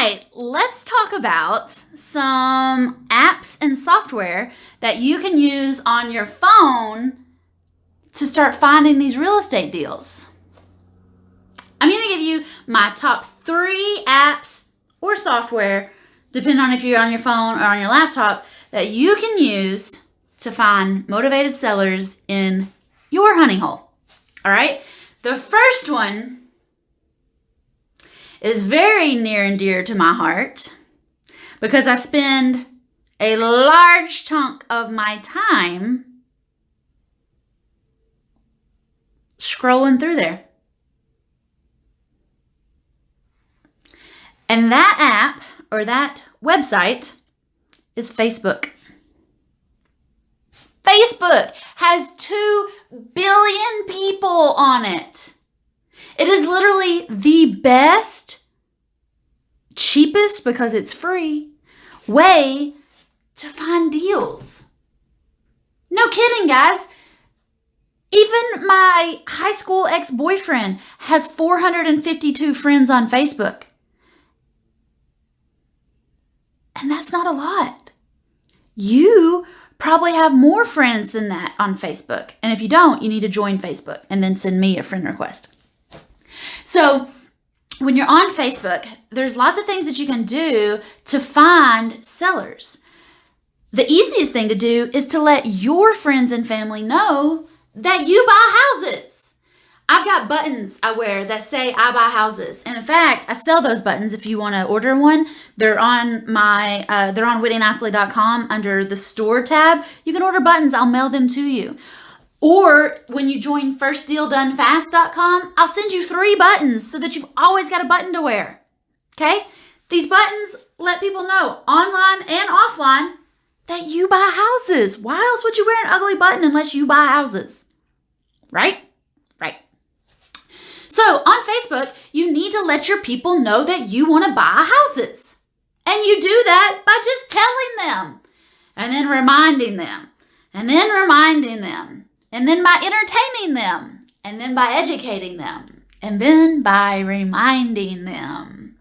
right, let's talk about some apps and software that you can use on your phone to start finding these real estate deals. I'm going to give you my top 3 apps or software, depending on if you're on your phone or on your laptop, that you can use to find motivated sellers in your honey hole. All right? The first one is very near and dear to my heart because I spend a large chunk of my time scrolling through there. And that app or that website is Facebook. Facebook has 2 billion people on it. It is literally the best, cheapest, because it's free, way to find deals. No kidding, guys. Even my high school ex-boyfriend has 452 friends on Facebook. And that's not a lot. You probably have more friends than that on Facebook. And if you don't, you need to join Facebook and then send me a friend request. So when you're on Facebook, there's lots of things that you can do to find sellers. The easiest thing to do is to let your friends and family know that you buy houses. I've got buttons I wear that say I buy houses. And in fact, I sell those buttons if you want to order one. They're on whitneynicely.com under the store tab. You can order buttons. I'll mail them to you. Or when you join firstdealdonefast.com, I'll send you 3 buttons so that you've always got a button to wear. Okay? These buttons let people know online and offline that you buy houses. Why else would you wear an ugly button unless you buy houses? Right? Right. So on Facebook, you need to let your people know that you want to buy houses. And you do that by just telling them and then reminding them and then reminding them. And then by entertaining them, and then by educating them, and then by reminding them.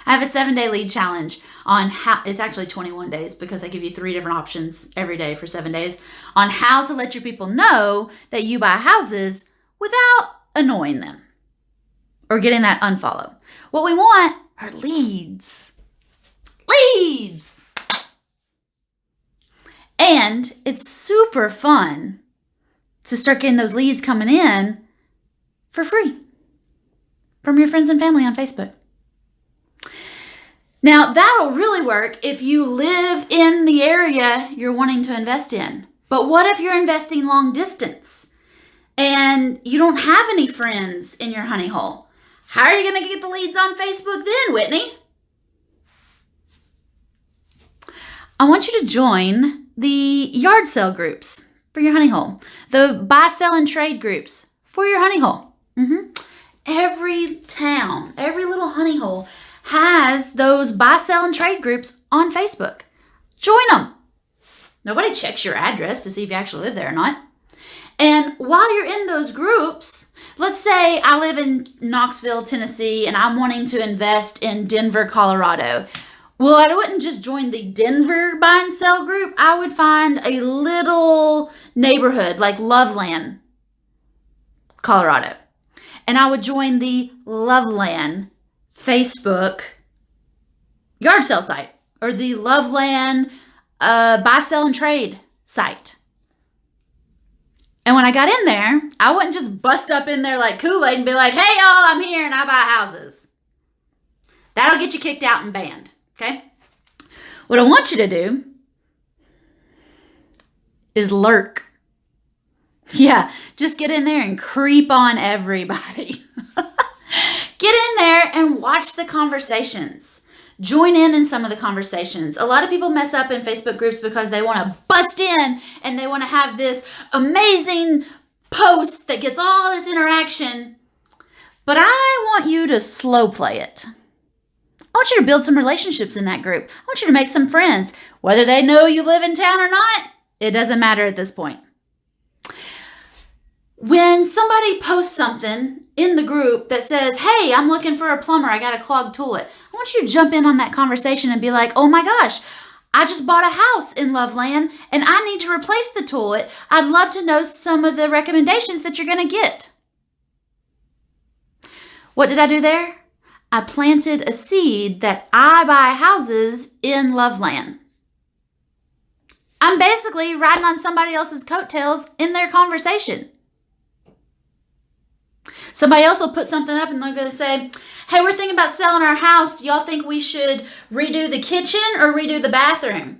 I have a 7-day lead challenge on how, it's actually 21 days because I give you 3 different options every day for 7 days on how to let your people know that you buy houses without annoying them or getting that unfollow. What we want are leads. Leads! And it's super fun to start getting those leads coming in for free from your friends and family on Facebook. Now, that'll really work if you live in the area you're wanting to invest in. But what if you're investing long distance and you don't have any friends in your honey hole? How are you going to get the leads on Facebook then, Whitney? I want you to join the yard sale groups for your honey hole, the buy, sell, and trade groups for your honey hole. Every town, every little honey hole has those buy, sell, and trade groups on Facebook. Join them. Nobody checks your address to see if you actually live there or not. And while you're in those groups, let's say I live in Knoxville, Tennessee, and I'm wanting to invest in Denver, Colorado. Well, I wouldn't just join the Denver buy and sell group. I would find a little neighborhood like Loveland, Colorado. And I would join the Loveland Facebook yard sale site or the Loveland buy, sell, and trade site. And when I got in there, I wouldn't just bust up in there like Kool-Aid and be like, hey, y'all, I'm here and I buy houses. That'll get you kicked out and banned. Okay? What I want you to do is lurk. Yeah, just get in there and creep on everybody. Get in there and watch the conversations. Join in some of the conversations. A lot of people mess up in Facebook groups because they want to bust in and they want to have this amazing post that gets all this interaction. But I want you to slow play it. I want you to build some relationships in that group. I want you to make some friends. Whether they know you live in town or not, it doesn't matter at this point. When somebody posts something in the group that says, hey, I'm looking for a plumber, I got a clogged toilet, I want you to jump in on that conversation and be like, oh my gosh, I just bought a house in Loveland and I need to replace the toilet. I'd love to know some of the recommendations that you're going to get. What did I do there? I planted a seed that I buy houses in Loveland. I'm basically riding on somebody else's coattails in their conversation. Somebody else will put something up and they're going to say, hey, we're thinking about selling our house. Do y'all think we should redo the kitchen or redo the bathroom?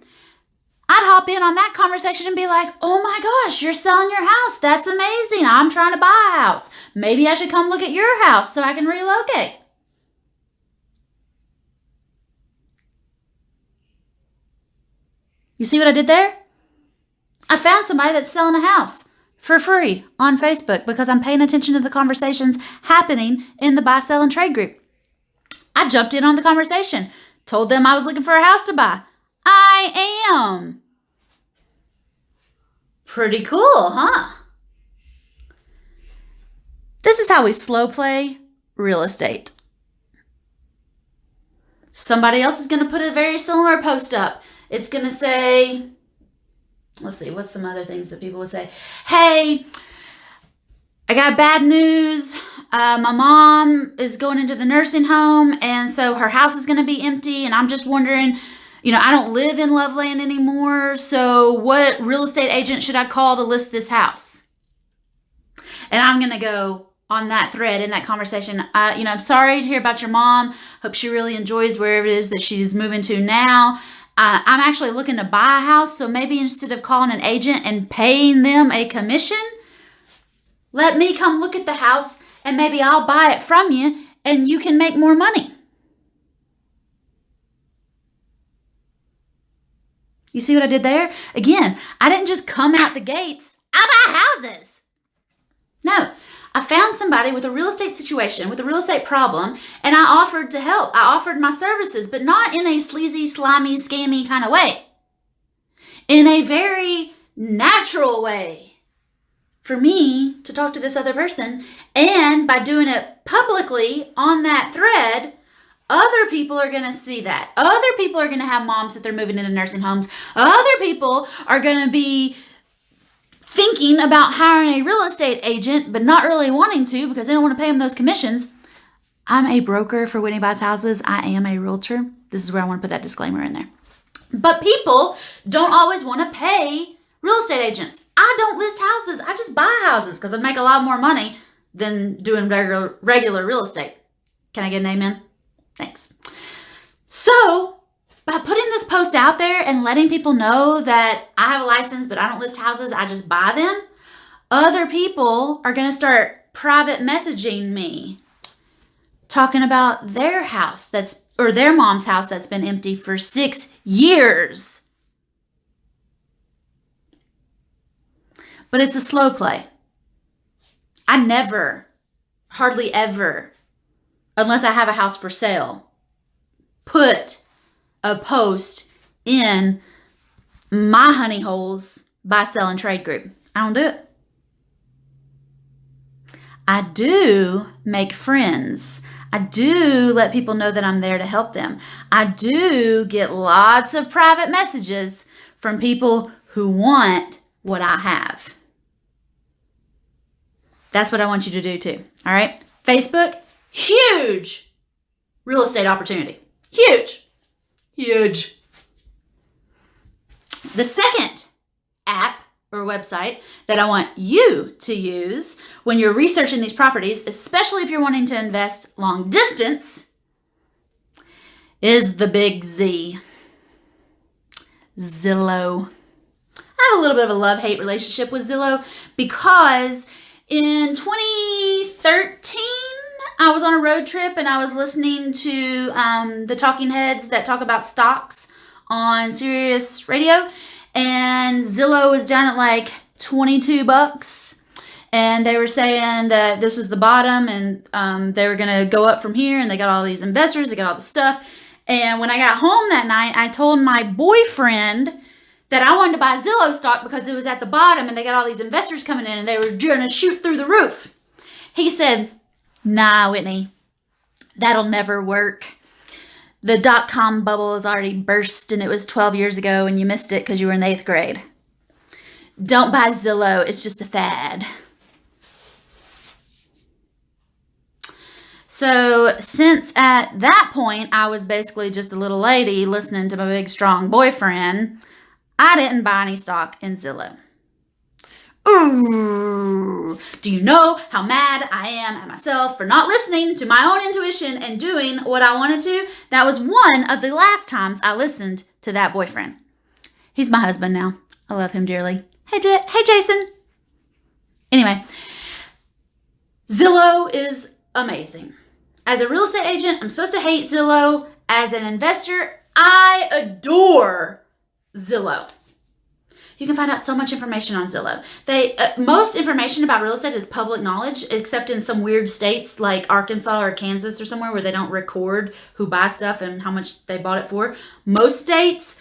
I'd hop in on that conversation and be like, oh my gosh, you're selling your house. That's amazing. I'm trying to buy a house. Maybe I should come look at your house so I can relocate. You see what I did there? I found somebody that's selling a house for free on Facebook because I'm paying attention to the conversations happening in the buy, sell, and trade group. I jumped in on the conversation, told them I was looking for a house to buy. I am. Pretty cool, huh? This is how we slow play real estate. Somebody else is going to put a very similar post up. It's going to say, let's see, what's some other things that people would say? Hey, I got bad news. My mom is going into the nursing home, and so her house is going to be empty, and I'm just wondering, I don't live in Loveland anymore, so what real estate agent should I call to list this house? And I'm going to go on that thread in that conversation. I'm sorry to hear about your mom. Hope she really enjoys wherever it is that she's moving to now. I'm actually looking to buy a house, so maybe instead of calling an agent and paying them a commission, let me come look at the house and maybe I'll buy it from you and you can make more money. You see what I did there? Again, I didn't just come out the gates. I buy houses. No, I found somebody with a real estate situation, with a real estate problem, and I offered to help. I offered my services, but not in a sleazy, slimy, scammy kind of way. In a very natural way for me to talk to this other person. And by doing it publicly on that thread, other people are going to see that. Other people are going to have moms that they're moving into nursing homes. Other people are going to be thinking about hiring a real estate agent, but not really wanting to because they don't want to pay them those commissions. I'm a broker for Whitney Buys Houses. I am a realtor. This is where I want to put that disclaimer in there. But people don't always want to pay real estate agents. I don't list houses. I just buy houses because I make a lot more money than doing regular real estate. Can I get an amen? Thanks. So by putting this post out there and letting people know that I have a license, but I don't list houses, I just buy them, other people are going to start private messaging me, talking about their house or their mom's house that's been empty for 6 years. But it's a slow play. I never, hardly ever, unless I have a house for sale, put a post in my honey holes buy, sell, and trade group. I don't do it. I do make friends. I do let people know that I'm there to help them. I do get lots of private messages from people who want what I have. That's what I want you to do too. All right. Facebook, huge real estate opportunity. Huge. Huge. The second app or website that I want you to use when you're researching these properties, especially if you're wanting to invest long distance, is the big Z. Zillow. I have a little bit of a love-hate relationship with Zillow because in 2013, I was on a road trip and I was listening to the talking heads that talk about stocks on Sirius Radio, and Zillow was down at like $22, and they were saying that this was the bottom and they were going to go up from here, and they got all these investors, they got all the stuff. And when I got home that night, I told my boyfriend that I wanted to buy Zillow stock because it was at the bottom and they got all these investors coming in and they were going to shoot through the roof. He said, nah, Whitney, that'll never work. The dot-com bubble has already burst and it was 12 years ago and you missed it because you were in the 8th grade. Don't buy Zillow. It's just a fad. So since at that point I was basically just a little lady listening to my big strong boyfriend, I didn't buy any stock in Zillow. Ooh, do you know how mad I am at myself for not listening to my own intuition and doing what I wanted to? That was one of the last times I listened to that boyfriend. He's my husband now. I love him dearly. Hey, Jason. Anyway, Zillow is amazing. As a real estate agent, I'm supposed to hate Zillow. As an investor, I adore Zillow. You can find out so much information on Zillow. Most information about real estate is public knowledge, except in some weird states like Arkansas or Kansas or somewhere where they don't record who buys stuff and how much they bought it for. Most states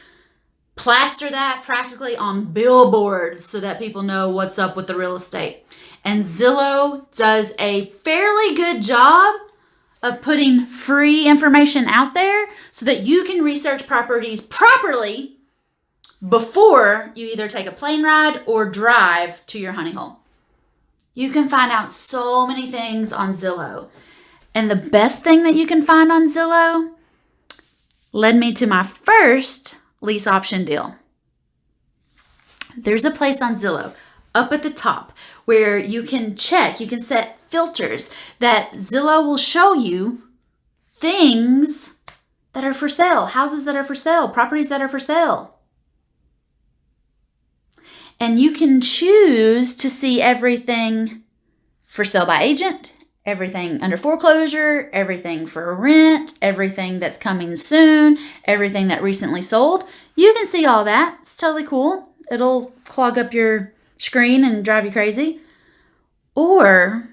plaster that practically on billboards so that people know what's up with the real estate. And Zillow does a fairly good job of putting free information out there so that you can research properties properly before you either take a plane ride or drive to your honey hole. You can find out so many things on Zillow. And the best thing that you can find on Zillow led me to my first lease option deal. There's a place on Zillow up at the top where you can check, you can set filters that Zillow will show you things that are for sale, houses that are for sale, properties that are for sale. And you can choose to see everything for sale by agent, everything under foreclosure, everything for rent, everything that's coming soon, everything that recently sold. You can see all that. It's totally cool. It'll clog up your screen and drive you crazy. Or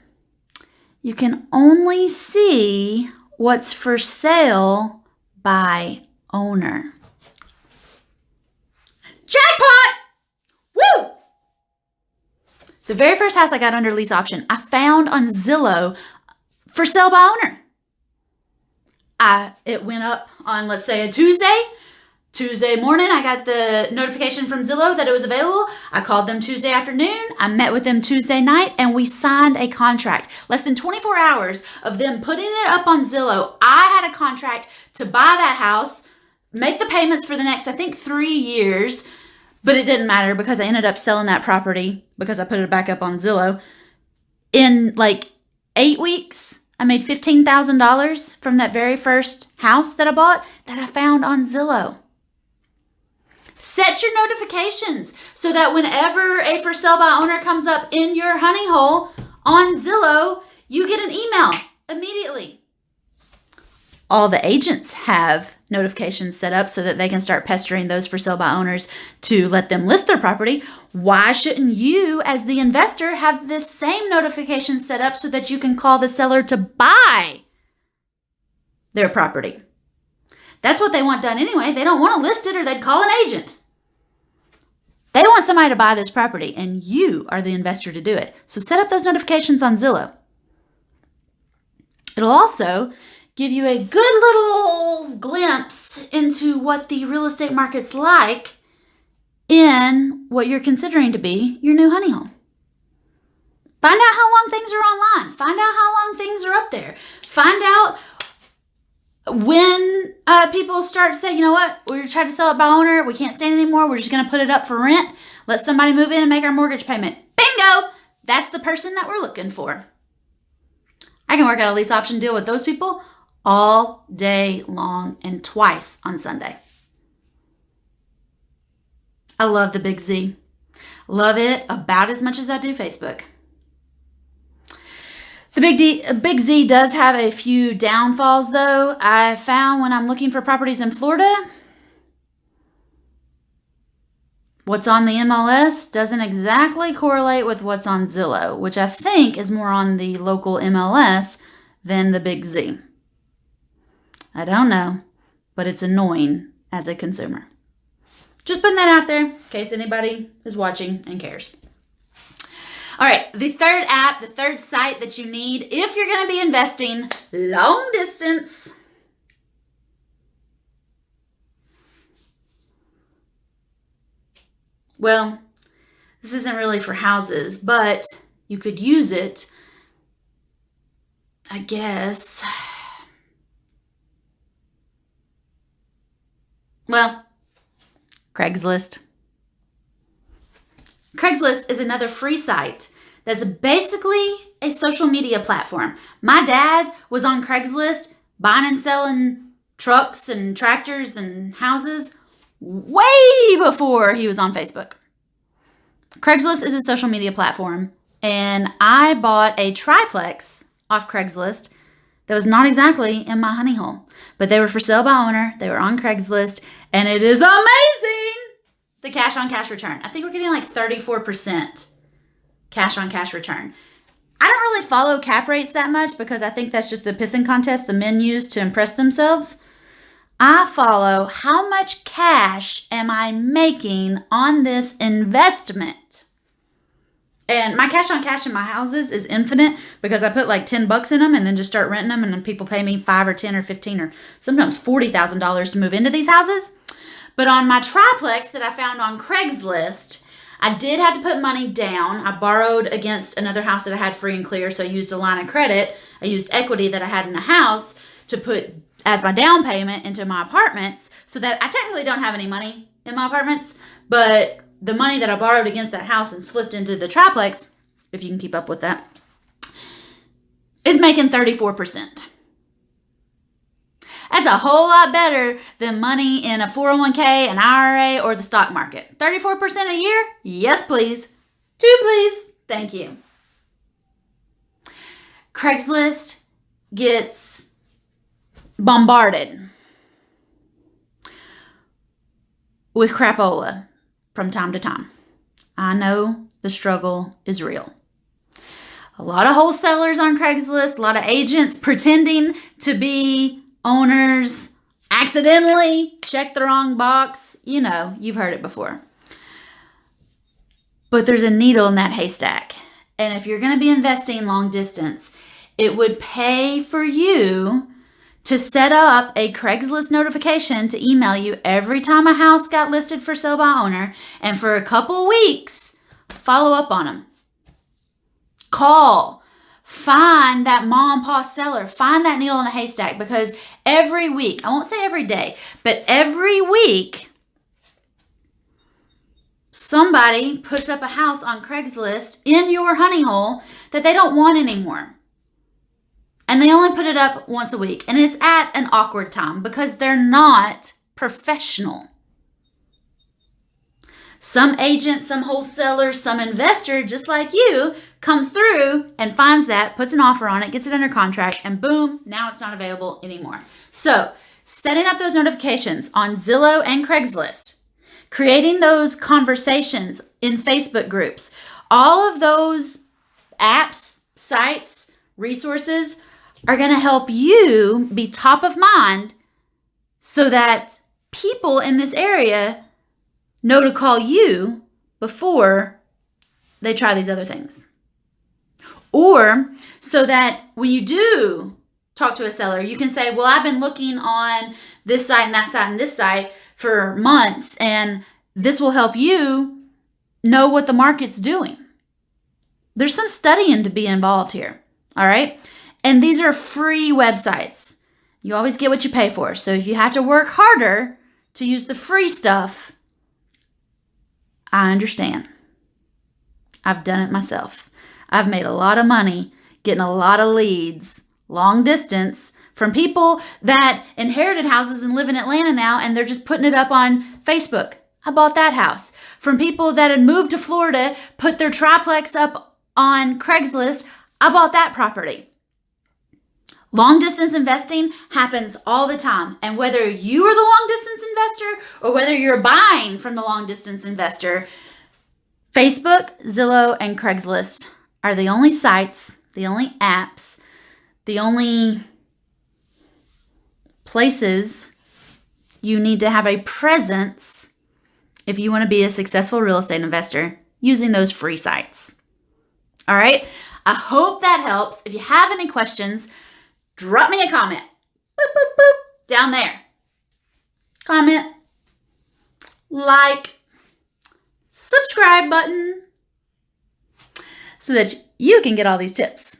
you can only see what's for sale by owner. Jackpot! Woo! The very first house I got under lease option, I found on Zillow for sale by owner. It went up on, let's say, a Tuesday. Tuesday morning, I got the notification from Zillow that it was available. I called them Tuesday afternoon. I met with them Tuesday night, and we signed a contract. Less than 24 hours of them putting it up on Zillow, I had a contract to buy that house, make the payments for the next, I think, 3 years. But it didn't matter because I ended up selling that property because I put it back up on Zillow. In like 8 weeks, I made $15,000 from that very first house that I bought that I found on Zillow. Set your notifications so that whenever a for sale by owner comes up in your honey hole on Zillow, you get an email immediately. All the agents have notifications set up so that they can start pestering those for sale by owners to let them list their property. Why shouldn't you, as the investor, have this same notification set up so that you can call the seller to buy their property? That's what they want done anyway. They don't want to list it or they'd call an agent. They want somebody to buy this property and you are the investor to do it. So set up those notifications on Zillow. It'll also give you a good little glimpse into what the real estate market's like in what you're considering to be your new honey hole. Find out how long things are online. Find out how long things are up there. Find out when people start to say, you know what, we're trying to sell it by owner. We can't stand it anymore. We're just going to put it up for rent. Let somebody move in and make our mortgage payment. Bingo! That's the person that we're looking for. I can work out a lease option deal with those people all day long and twice on Sunday. I love the Big Z. Love it about as much as I do Facebook. The Big Z does have a few downfalls, though. I found when I'm looking for properties in Florida, what's on the MLS doesn't exactly correlate with what's on Zillow, which I think is more on the local MLS than the Big Z. I don't know, but it's annoying as a consumer. Just putting that out there in case anybody is watching and cares. All right, the third app, the third site that you need if you're going to be investing long distance. Well, this isn't really for houses, but you could use it, I guess. Well, Craigslist. Craigslist is another free site that's basically a social media platform. My dad was on Craigslist buying and selling trucks and tractors and houses way before he was on Facebook. Craigslist is a social media platform, and I bought a triplex off Craigslist that was not exactly in my honey hole, but they were for sale by owner. They were on Craigslist, and it is amazing. The cash on cash return. I think we're getting like 34% cash on cash return. I don't really follow cap rates that much because I think that's just a pissing contest the men use to impress themselves. I follow how much cash am I making on this investment. And my cash on cash in my houses is infinite because I put like $10 in them and then just start renting them, and then people pay me $5 or $10 or $15 or sometimes $40,000 to move into these houses. But on my triplex that I found on Craigslist, I did have to put money down. I borrowed against another house that I had free and clear, so I used a line of credit. I used equity that I had in the house to put as my down payment into my apartments, so that I technically don't have any money in my apartments, but the money that I borrowed against that house and slipped into the triplex, if you can keep up with that, is making 34%. That's a whole lot better than money in a 401k, an IRA, or the stock market. 34% a year? Yes, please. 2, please. Thank you. Craigslist gets bombarded with crapola from time to time. I know the struggle is real. A lot of wholesalers on Craigslist, a lot of agents pretending to be owners, accidentally check the wrong box. You know, you've heard it before. But there's a needle in that haystack. And if you're going to be investing long distance, it would pay for you to set up a Craigslist notification to email you every time a house got listed for sale by owner, and for a couple weeks, follow up on them. Call. Find that mom and pop seller. Find that needle in a haystack, because every week, I won't say every day, but every week, somebody puts up a house on Craigslist in your honey hole that they don't want anymore. And they only put it up once a week. And it's at an awkward time because they're not professional. Some agent, some wholesaler, some investor, just like you, comes through and finds that, puts an offer on it, gets it under contract, and boom, now it's not available anymore. So, setting up those notifications on Zillow and Craigslist, creating those conversations in Facebook groups, all of those apps, sites, resources are going to help you be top of mind so that people in this area know to call you before they try these other things. Or so that when you do talk to a seller, you can say, well, I've been looking on this site and that site and this site for months, and this will help you know what the market's doing. There's some studying to be involved here, all right? And these are free websites. You always get what you pay for. So if you have to work harder to use the free stuff, I understand. I've done it myself. I've made a lot of money getting a lot of leads, long distance, from people that inherited houses and live in Atlanta now, and they're just putting it up on Facebook. I bought that house. From people that had moved to Florida, put their triplex up on Craigslist. I bought that property. Long distance investing happens all the time. And whether you are the long distance investor or whether you're buying from the long distance investor, Facebook, Zillow, and Craigslist are the only sites, the only apps, the only places you need to have a presence if you want to be a successful real estate investor using those free sites. All right. I hope that helps. If you have any questions, drop me a comment. Boop, boop, boop, down there. Comment, like, subscribe button so that you can get all these tips.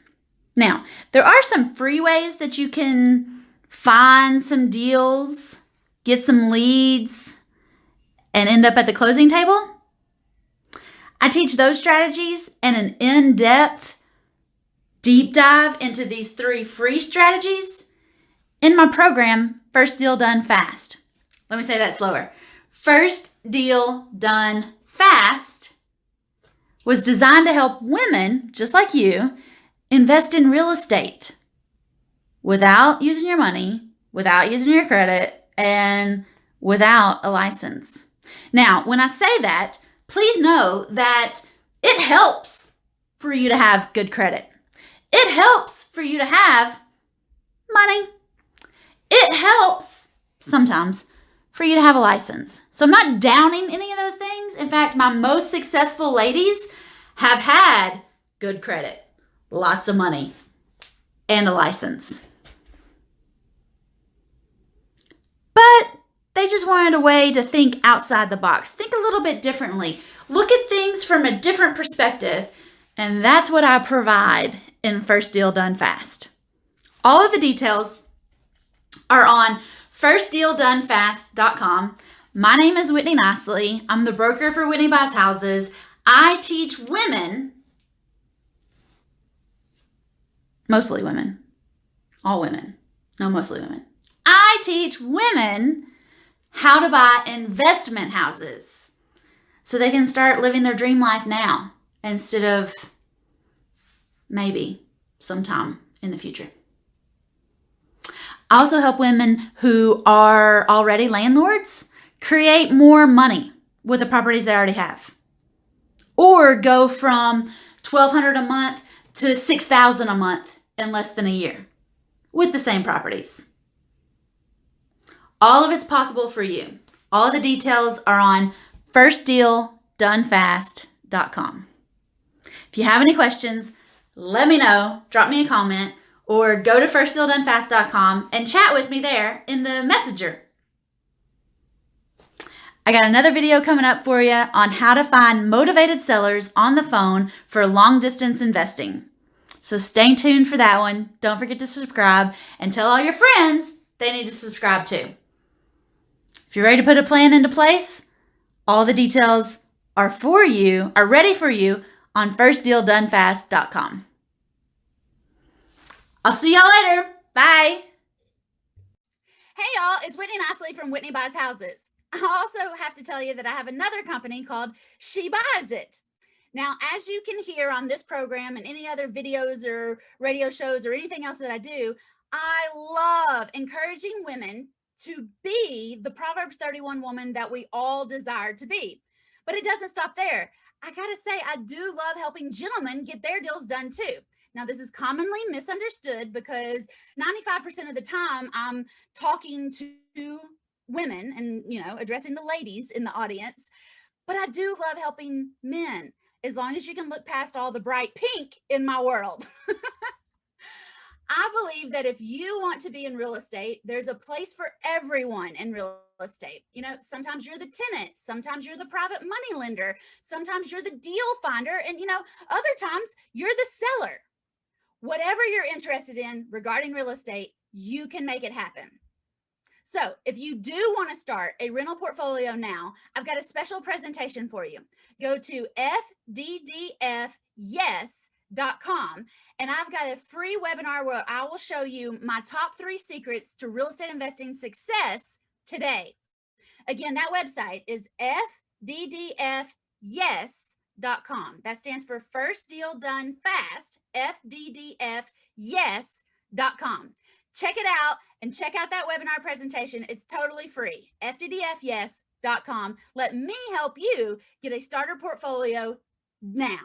Now, there are some free ways that you can find some deals, get some leads, and end up at the closing table. I teach those strategies and an in-depth deep dive into these 3 free strategies in my program, First Deal Done Fast. Let me say that slower. First Deal Done Fast was designed to help women, just like you, invest in real estate without using your money, without using your credit, and without a license. Now, when I say that, please know that it helps for you to have good credit. It helps for you to have money. It helps sometimes for you to have a license. So I'm not downing any of those things. In fact, my most successful ladies have had good credit, lots of money, and a license. But they just wanted a way to think outside the box, think a little bit differently, look at things from a different perspective. And that's what I provide in First Deal Done Fast. All of the details are on firstdealdonefast.com. My name is Whitney Nicely. I'm the broker for Whitney Buys Houses. I teach women, mostly women, all women, no, mostly women. I teach women how to buy investment houses so they can start living their dream life now instead of maybe sometime in the future. I also help women who are already landlords create more money with the properties they already have, or go from $1,200 a month to $6,000 a month in less than a year with the same properties. All of it's possible for you. All of the details are on firstdealdonefast.com. If you have any questions, let me know, drop me a comment, or go to firstdealdonefast.com and chat with me there in the messenger. I got another video coming up for you on how to find motivated sellers on the phone for long distance investing. So stay tuned for that one. Don't forget to subscribe and tell all your friends they need to subscribe too. If you're ready to put a plan into place, all the details are ready for you on firstdealdonefast.com. I'll see y'all later. Bye. Hey y'all, it's Whitney Nicely from Whitney Buys Houses. I also have to tell you that I have another company called She Buys It. Now, as you can hear on this program and any other videos or radio shows or anything else that I do, I love encouraging women to be the Proverbs 31 woman that we all desire to be. But it doesn't stop there. I gotta say, I do love helping gentlemen get their deals done too. Now, this is commonly misunderstood because 95% of the time I'm talking to women and, addressing the ladies in the audience, but I do love helping men as long as you can look past all the bright pink in my world. I believe that if you want to be in real estate, there's a place for everyone in real estate. Sometimes you're the tenant, sometimes you're the private money lender, sometimes you're the deal finder, and other times you're the seller. Whatever you're interested in regarding real estate, you can make it happen. So if you do want to start a rental portfolio now, I've got a special presentation for you. Go to fddfyes.com and I've got a free webinar where I will show you my top 3 secrets to real estate investing success today. Again, that website is fddfyes.com. That stands for First Deal Done Fast, fddfyes.com. Check it out and check out that webinar presentation. It's totally free. fddfyes.com. Let me help you get a starter portfolio now.